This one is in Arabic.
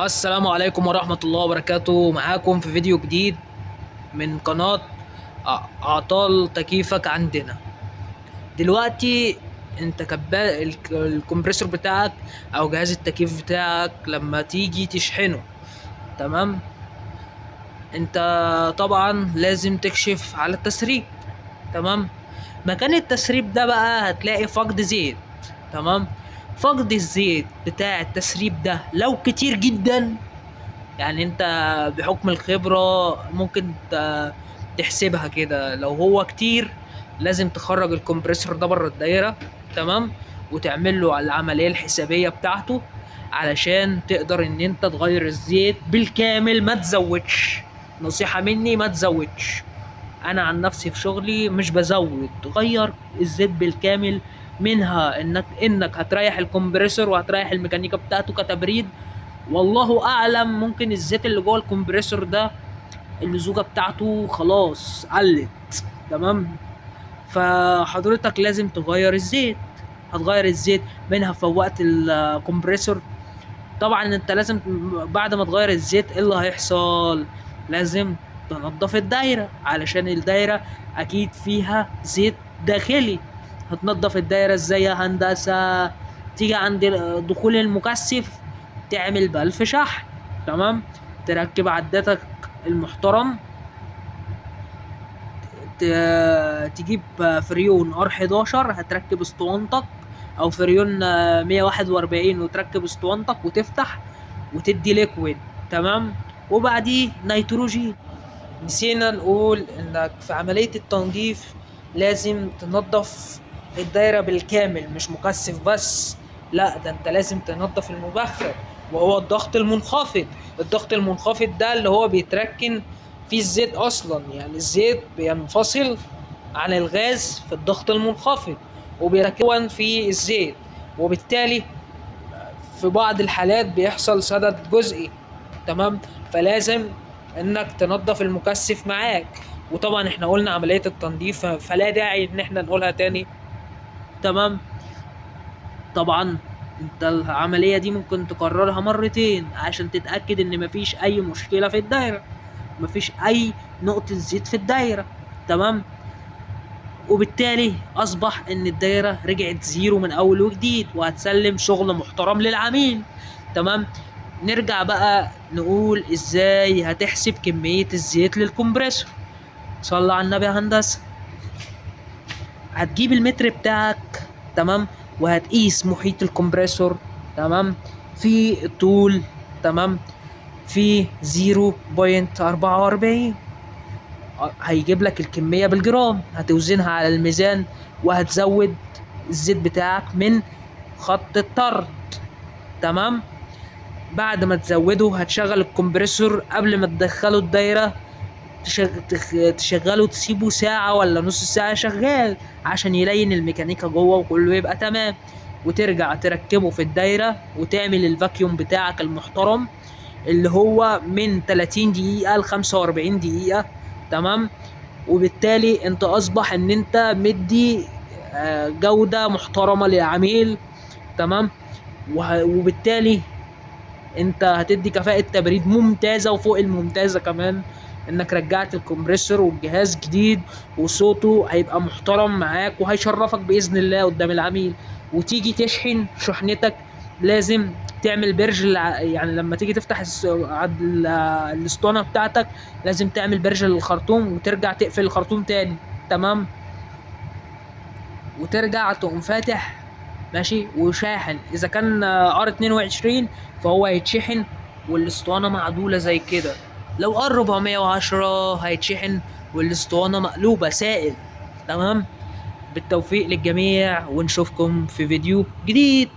السلام عليكم ورحمة الله وبركاته. معاكم في فيديو جديد من قناة أعطال تكييفك عندنا. دلوقتي انت الكمبريسور بتاعك او جهاز التكييف بتاعك لما تيجي تشحنه، تمام؟ انت طبعا لازم تكشف على التسريب، تمام؟ مكان التسريب ده بقى هتلاقي فقد زيت، تمام؟ فقد الزيت بتاع التسريب ده لو كتير جدا، يعني انت بحكم الخبرة ممكن تحسبها كده. لو هو كتير لازم تخرج الكمبريسور ده بره الدايرة، تمام؟ وتعمل له العملية الحسابية بتاعته علشان تقدر ان انت تغير الزيت بالكامل، ما تزودش. نصيحة مني، ما تزودش. انا عن نفسي في شغلي مش بزود، غير الزيت بالكامل. منها انك هتريح الكمبريسور وهتريح الميكانيكا بتاعته كتبريد. والله اعلم، ممكن الزيت اللي جوه الكمبريسور ده اللزوجه بتاعته خلاص قلت، تمام؟ فحضرتك لازم تغير الزيت. هتغير الزيت، منها فوقت الكمبريسور. طبعا انت لازم بعد ما تغير الزيت ايه اللي هيحصل؟ لازم تنضف الدايره، علشان الدايره اكيد فيها زيت داخلي. هتنضف الدايره ازاي يا هندسه؟ تيجي عند دخول المكثف تعمل بلف شحن، تمام؟ تركب عداتك المحترم، تجيب فريون ار 11، هتركب اسطوانتك، او فريون 141 وتركب اسطوانتك وتفتح وتدي ليكويد، تمام؟ وبعديه نيتروجين. نسينا نقول انك في عملية التنظيف لازم تنظف الدايرة بالكامل، مش مكثف بس، لا ده انت لازم تنظف المبخر، وهو الضغط المنخفض. الضغط المنخفض ده اللي هو بيتركن فيه الزيت اصلا، يعني الزيت بينفصل عن الغاز في الضغط المنخفض وبيركون في الزيت، وبالتالي في بعض الحالات بيحصل سدد جزئي، تمام؟ فلازم انك تنظف المكثف معاك. وطبعا احنا قلنا عملية التنظيف فلا داعي ان احنا نقولها تاني، تمام؟ طبعا انت العملية دي ممكن تكررها مرتين عشان تتأكد ان مفيش اي مشكلة في الدايرة، مفيش اي نقطة زيت في الدايرة، تمام؟ وبالتالي اصبح ان الدايرة رجعت زيرو من اول وجديد، وهتسلم شغل محترم للعميل، تمام؟ نرجع بقى نقول ازاي هتحسب كمية الزيت للكمبريسور. صلى على النبي يا هندسة. هتجيب المتر بتاعك، تمام؟ وهتقيس محيط الكمبريسور، تمام؟ في الطول، تمام؟ في 0.44، هيجيب لك الكمية بالجرام، هتوزنها على الميزان وهتزود الزيت بتاعك من خط الطرد، تمام؟ بعد ما تزوده هتشغل الكمبريسور قبل ما تدخله الدايرة، تشغله، تسيبه ساعة ولا نص ساعة شغال عشان يلين الميكانيكا جوه وكله يبقى تمام. وترجع تركبه في الدايرة وتعمل الفاكيوم بتاعك المحترم اللي هو من 30 دقيقة ل 45 دقيقة، تمام؟ وبالتالي انت اصبح ان انت مدي جودة محترمة للعميل، تمام؟ وبالتالي انت هتدي كفاءة تبريد ممتازة وفوق الممتازة كمان، انك رجعت الكمبريسور والجهاز جديد وصوته هيبقى محترم معاك وهيشرفك بإذن الله قدام العميل. وتيجي تشحن شحنتك لازم تعمل برج يعني لما تيجي تفتح الاسطوانة بتاعتك لازم تعمل برج للخرطوم وترجع تقفل الخرطوم تاني، تمام؟ وترجع تقوم فاتح، ماشي، وشاحن. اذا كان ار 22 فهو هيتشحن والاسطوانه معدوله زي كده. لو ار 410 هيتشحن والاسطوانه مقلوبه سائل، تمام؟ بالتوفيق للجميع ونشوفكم في فيديو جديد.